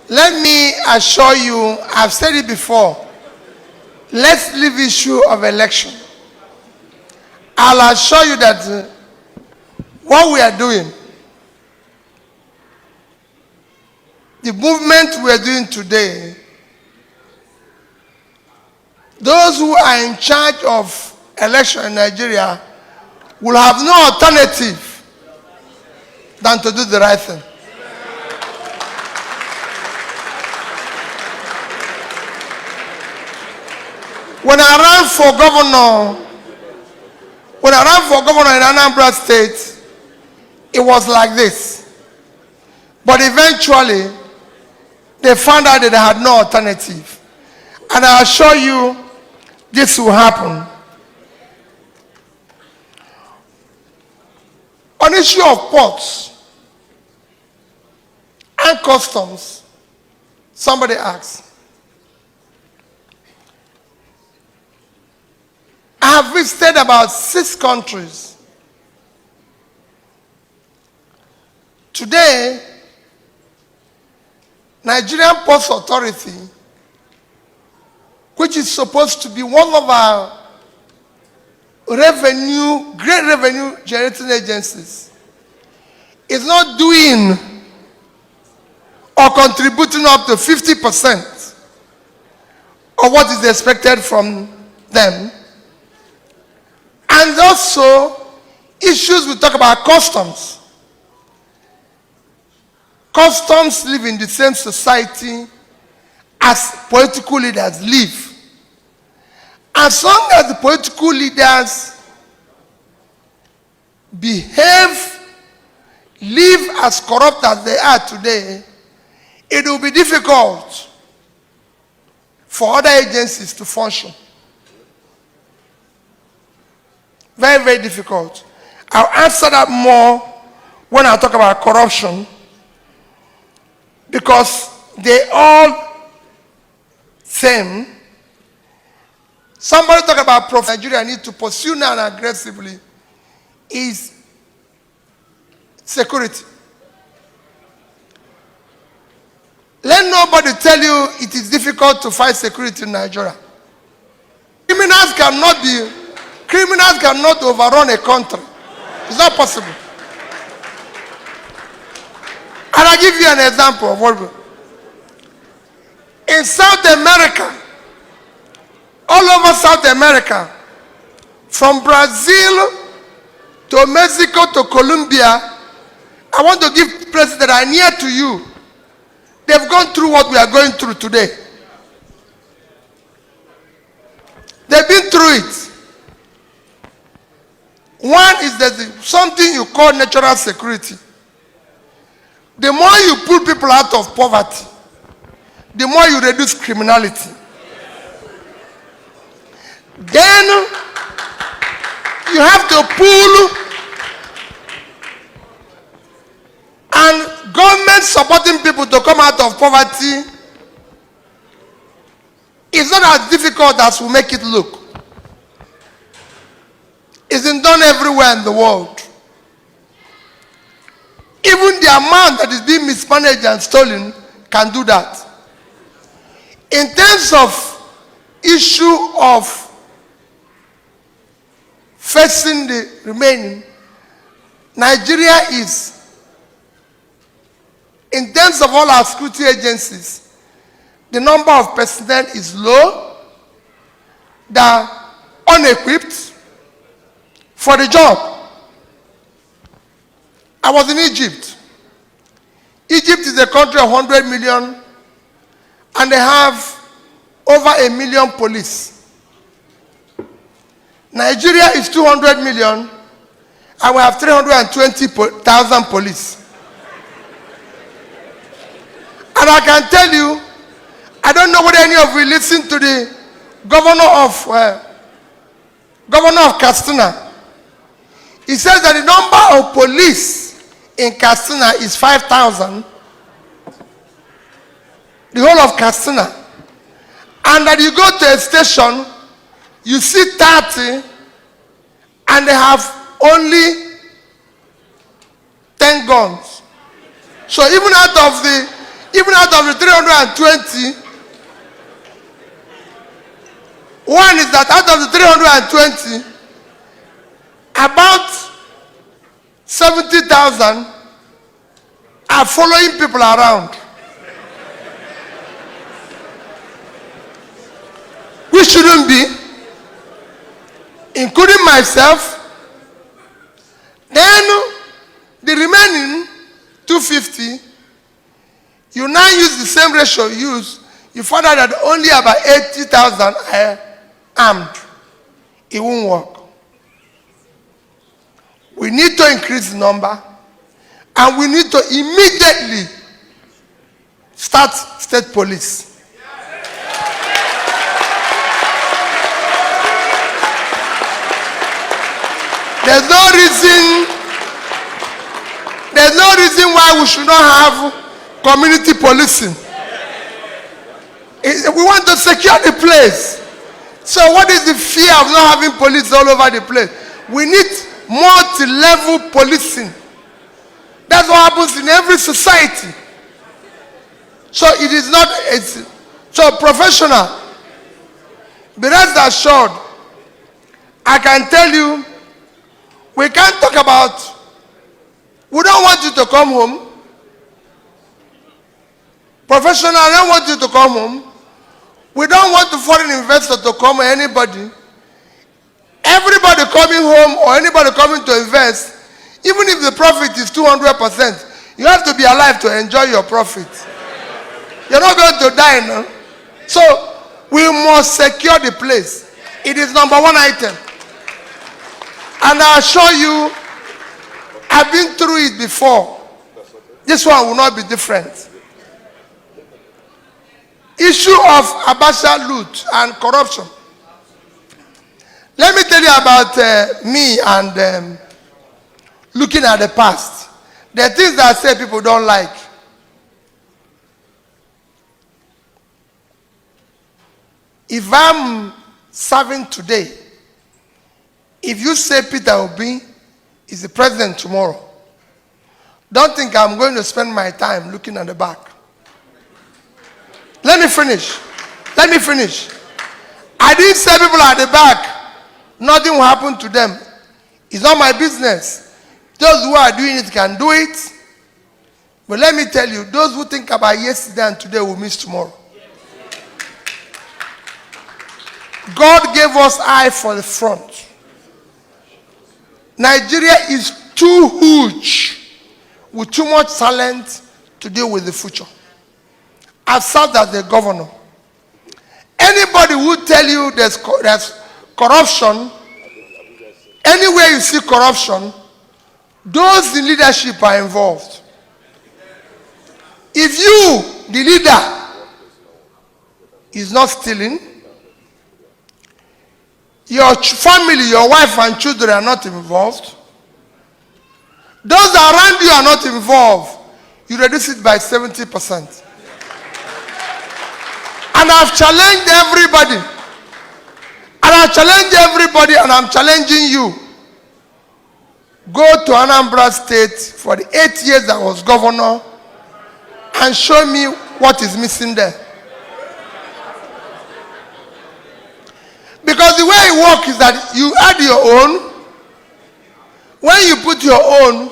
Let me assure you, I've said it before, let's leave issue of election. I'll assure you that what we are doing, the movement we are doing today, those who are in charge of election in Nigeria will have no alternative than to do the right thing. When I ran for governor in Anambra State, it was like this. But eventually, they found out that they had no alternative. And I assure you, this will happen. On issue of ports and customs, somebody asked. I have visited about 6 countries. Today, Nigerian Ports Authority, which is supposed to be one of our great revenue generating agencies, is not doing or contributing up to 50% of what is expected from them. And also, issues we talk about customs. Customs live in the same society as political leaders live. As long as the political leaders live as corrupt as they are today, it will be difficult for other agencies to function. Very, very difficult. I'll answer that more when I talk about corruption, because they all same. Somebody talk about Nigeria need to pursue now and aggressively is security. Let nobody tell you it is difficult to fight security in Nigeria. Criminals cannot overrun a country. It's not possible. And I'll give you an example of what in South America, all over South America, from Brazil to Mexico to Colombia, I want to give places that are near to you. They've gone through what we are going through today. They've been through it. One is that something you call natural security. The more you pull people out of poverty, the more you reduce criminality. Then you have to pull, and government supporting people to come out of poverty is not as difficult as we make it look. It's been done everywhere in the world. Even the amount that is being mismanaged and stolen can do that. In terms of issue of facing the remaining, Nigeria is, in terms of all our security agencies, the number of personnel is low, they are unequipped for the job. I was in Egypt. Egypt is a country of 100 million, and they have over 1 million police. Nigeria is 200 million, and we have 320,000 police. And I can tell you, I don't know whether any of you listen to the governor of Katsina. He says that the number of police in Katsina is 5,000. The whole of Katsina. And that you go to a station, you see 30, and they have only 10 guns. So even out of the Even out of the 320, one is that out of the 320, about 70,000 are following people around. We shouldn't be, including myself. Then the remaining 250, you now use the same ratio you use. You find out that only about 80,000 are armed. It won't work. We need to increase the number, and we need to immediately start state police. There's no reason why we should not have community policing. We want to secure the place. So what is the fear of not having police all over the place? We need multi-level policing. That's what happens in every society. So it is not, so professional. Be rest assured, I can tell you, we can't talk about, we don't want you to come home. Professional, I don't want you to come home. We don't want the foreign investor to come or anybody. Everybody coming home or anybody coming to invest, even if the profit is 200%, you have to be alive to enjoy your profit. You're not going to die, no? So we must secure the place. It is number one item. And I assure you, I've been through it before. This one will not be different. Issue of Abacha loot and corruption. Let me tell you about me and looking at the past. There are things that I say people don't like. If I'm serving today, if you say Peter Obi is the president tomorrow, don't think I'm going to spend my time looking at the back. Let me finish. Let me finish. I didn't say people at the back, nothing will happen to them. It's not my business. Those who are doing it can do it. But let me tell you, those who think about yesterday and today will miss tomorrow. God gave us eye for the front. Nigeria is too huge with too much talent to deal with the future. I've served as the governor. Anybody who tell you there's corruption, anywhere you see corruption, those in leadership are involved. If you, the leader, is not stealing, your family, your wife and children are not involved, those around you are not involved, you reduce it by 70%. And I've challenged everybody. And I'm challenging you. Go to Anambra State for the 8 years I was governor and show me what is missing there. Because the way it works is that you add your own. When you put your own,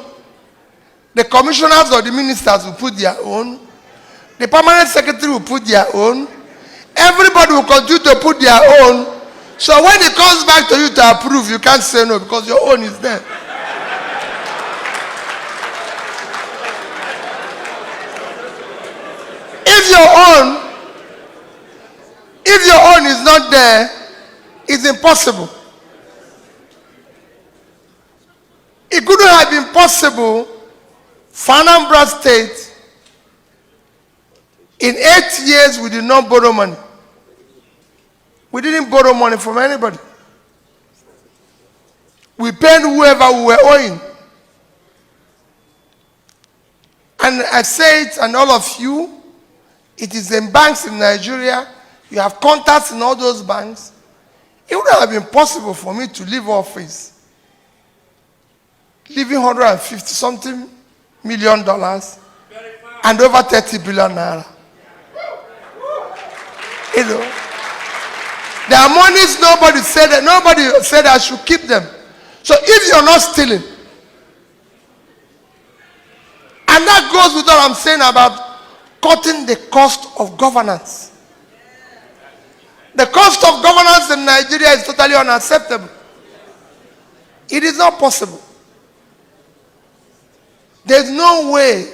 the commissioners or the ministers will put their own. The permanent secretary will put their own. Everybody will continue to put their own. So when it comes back to you to approve, you can't say no because your own is there. If your own is not there, it's impossible. It couldn't have been possible for Anambra State. In 8 years, we did not borrow money. We didn't borrow money from anybody. We paid whoever we were owing. And I say it, and all of you, it is in banks in Nigeria. You have contacts in all those banks. It would have been possible for me to leave office, leaving $150-something million, and over 30 billion naira. You know, there are monies nobody said I should keep them. So if you're not stealing, and that goes with what I'm saying about cutting the cost of governance. The cost of governance in Nigeria is totally unacceptable. It is not possible. There's no way.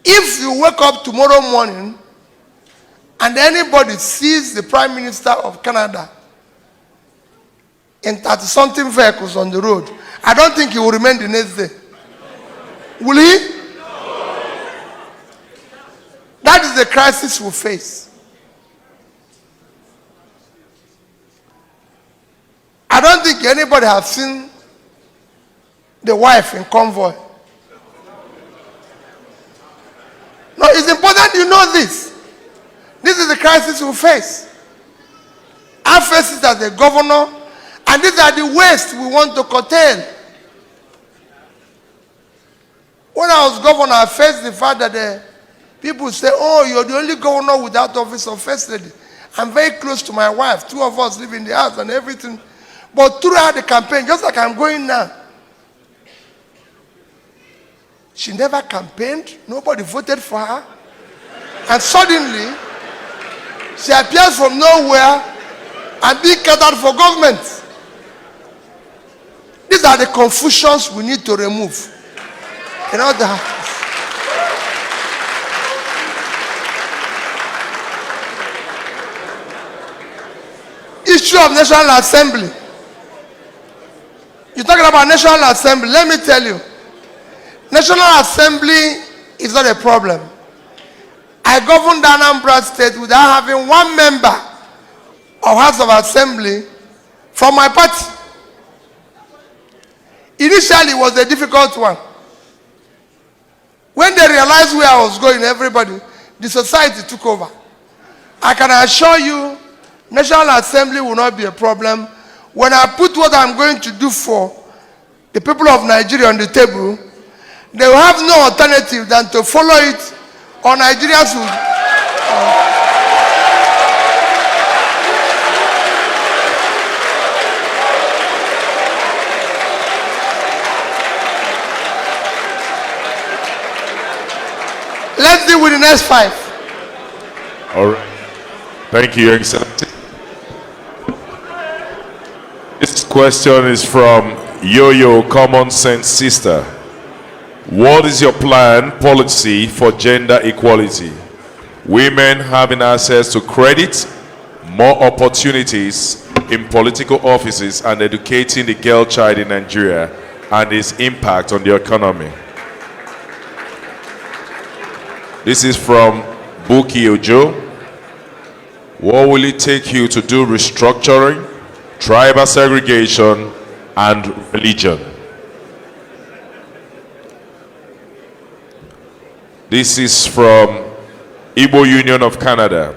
If you wake up tomorrow morning and anybody sees the Prime Minister of Canada in 30-something vehicles on the road, I don't think he will remain the next day. Will he? That is the crisis we face. I don't think anybody has seen the wife in convoy. No, it's important you know this. This is the crisis we face. I face it as a governor, and these are the waste we want to curtail. When I was governor, I faced the fact that the people say, oh, you're the only governor without office of first lady. I'm very close to my wife. 2 of us live in the house and everything. But throughout the campaign, just like I'm going now, she never campaigned. Nobody voted for her. And suddenly, she appears from nowhere and being catered for government. These are the confusions we need to remove. You know that. Issue of National Assembly. You're talking about National Assembly. Let me tell you. National Assembly is not a problem. I governed Anambra State without having one member of House of Assembly from my party. Initially, it was a difficult one. When they realized where I was going, everybody, the society took over. I can assure you, National Assembly will not be a problem. When I put what I'm going to do for the people of Nigeria on the table, they will have no alternative than to follow it, or Nigerians will. Let's deal with the next 5. All right. Thank you, Your Excellency. This question is from Yo-Yo Common Sense Sister. What is your plan, policy for gender equality? Women having access to credit, more opportunities in political offices, and educating the girl child in Nigeria and its impact on the economy. This is from Buki Ojo. What will it take you to do restructuring, tribal segregation, and religion? This is from Igbo Union of Canada.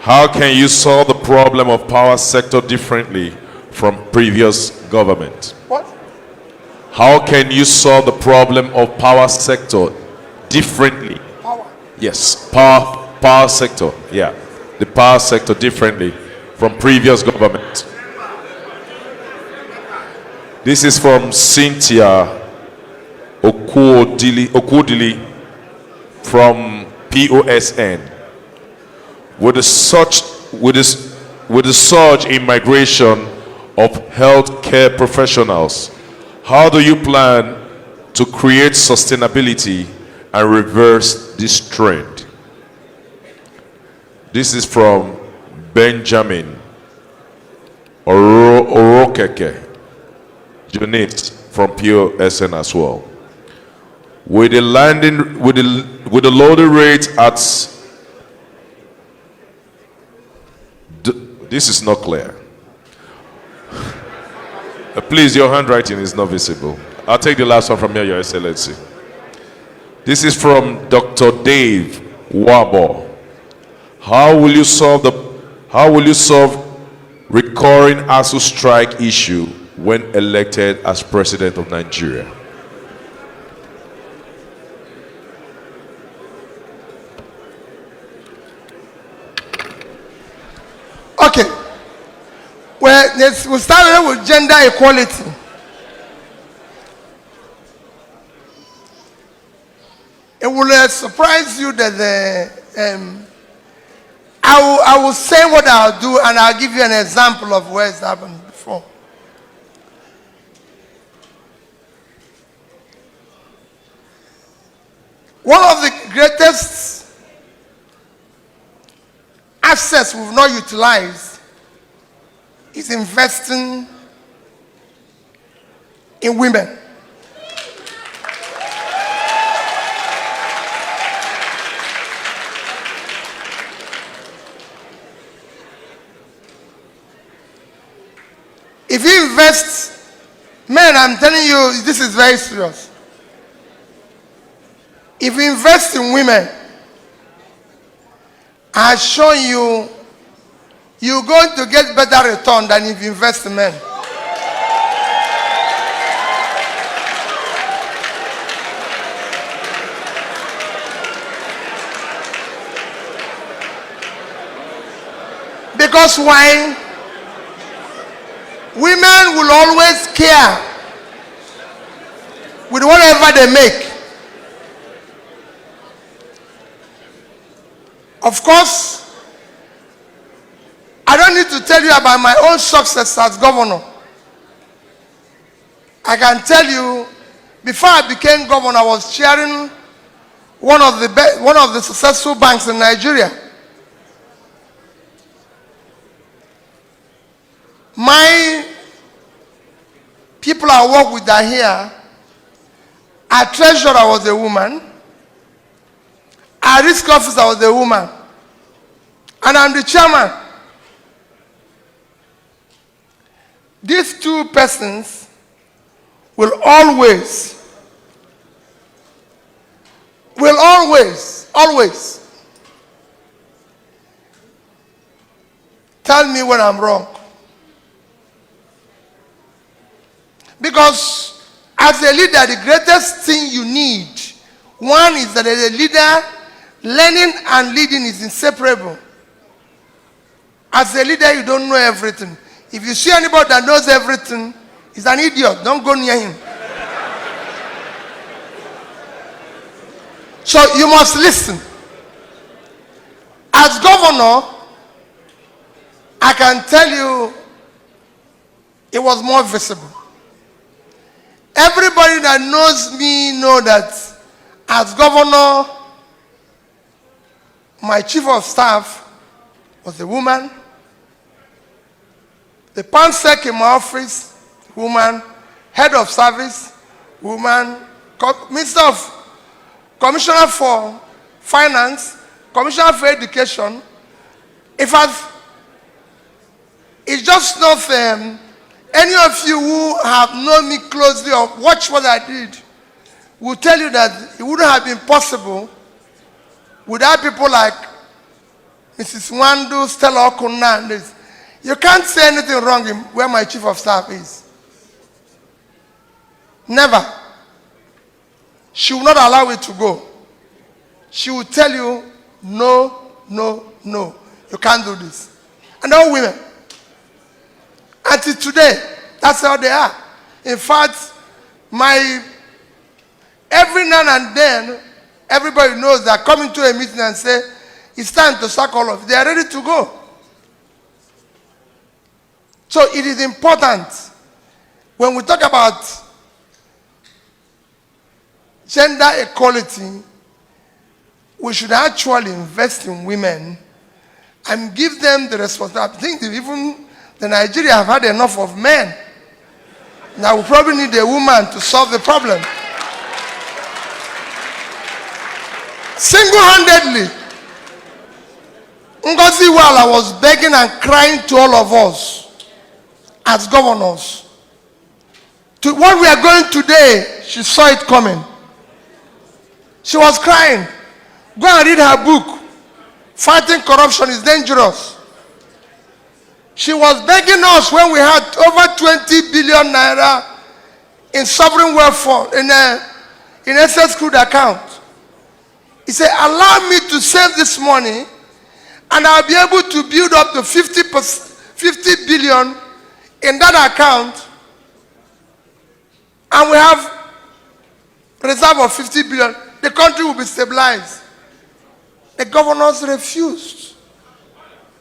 How can you solve the problem of power sector differently from previous government? What? How can you solve the problem of power sector differently? Power. Yes, power sector. Yeah, the power sector differently from previous government. This is from Cynthia Okudili from POSN. With the surge in migration of healthcare professionals, how do you plan to create sustainability and reverse this trend? This is from Benjamin Orokeke, Junit from POSN as well. With the loading rate at this is not clear. Please, your handwriting is not visible. I'll take the last one from here, Your Excellency. This is from Dr. Dave Wabo. How will you solve recurring ASU strike issue when elected as President of Nigeria? Okay. Well, we'll start with gender equality. It will surprise you that I will say what I'll do, and I'll give you an example of where it's happened before. One of the greatest assets we've not utilized is investing in women. If you invest, men, I'm telling you, this is very serious. If you invest in women, I assure you, you're going to get better return than if you invest in men. Because why? Women will always care with whatever they make. Of course, I don't need to tell you about my own success as governor. I can tell you, before I became governor, I was chairing one of the successful banks in Nigeria. My people I work with are here. Our treasurer was a woman. Our risk officer was a woman. And I'm the chairman. These two persons will always tell me when I'm wrong. Because as a leader, the greatest thing you need, one is that as a leader, learning and leading is inseparable. As a leader, you don't know everything. If you see anybody that knows everything, he's an idiot. Don't go near him. So you must listen. As governor, I can tell you it was more visible. Everybody that knows me know that as governor, my chief of staff was a woman. The pansec in my office, woman. Head of service, woman. Commissioner for finance, commissioner for education. In fact, it's just not any of you who have known me closely or watched what I did will tell you that it wouldn't have been possible without people like Mrs. Wandu, Stella Okuna, and this. You can't say anything wrong in where my chief of staff is. Never. She will not allow it to go. She will tell you, no, no, no. You can't do this. And all women. Until today, that's how they are. In fact, every now and then, everybody knows they're coming to a meeting and say, it's time to sack all of it. They are ready to go. So it is important when we talk about gender equality, we should actually invest in women and give them the responsibility. I think even the Nigeria have had enough of men. Now we probably need a woman to solve the problem. Single-handedly, Ngozi Wala was begging and crying to all of us as governors. To what we are going today, she saw it coming. She was crying. Go and read her book. Fighting Corruption is Dangerous. She was begging us when we had over 20 billion naira in sovereign wealth fund, in SS crude account. He said, allow me to save this money And I'll be able to build up to 50 billion in that account, and we have reserve of 50 billion, the country will be stabilized. The governors refused.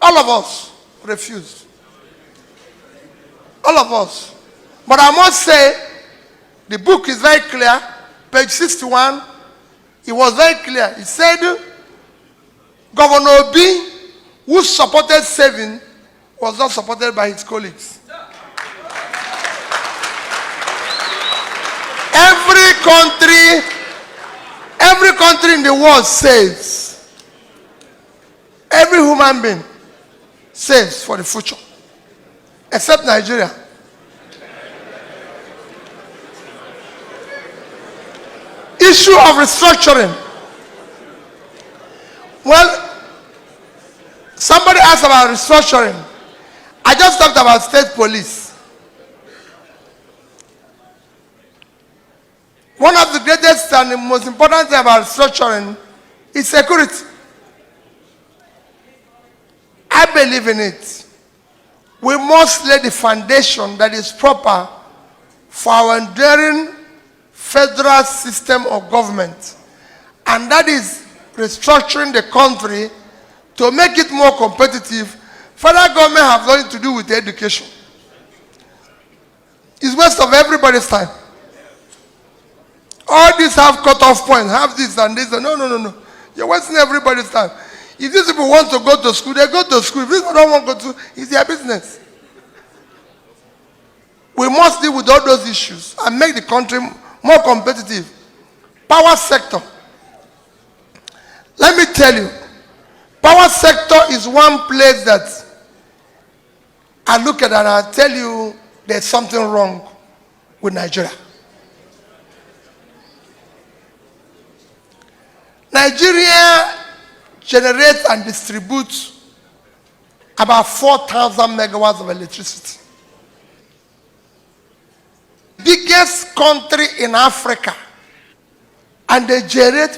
All of us refused. All of us. But I must say, the book is very clear, page 61. It was very clear. It said, Governor Obi, who supported saving, was not supported by his colleagues. Every country in the world saves. Every human being saves for the future, except Nigeria. Issue of restructuring. Well, somebody asked about restructuring. I just talked about state police. One of the greatest and the most important thing about restructuring is security. I believe in it. We must lay the foundation that is proper for our enduring federal system of government, and that is restructuring the country to make it more competitive. Federal government has nothing to do with education. It's waste of everybody's time. All these have cut-off points, have this and this. No. You're wasting everybody's time. If these people want to go to school, they go to school. If these people don't want to go to, it's their business. We must deal with all those issues and make the country more competitive. Power sector. Let me tell you, power sector is one place that I look at and I tell you there's something wrong with Nigeria. Nigeria generates and distributes about 4,000 megawatts of electricity. Biggest country in Africa, and they generate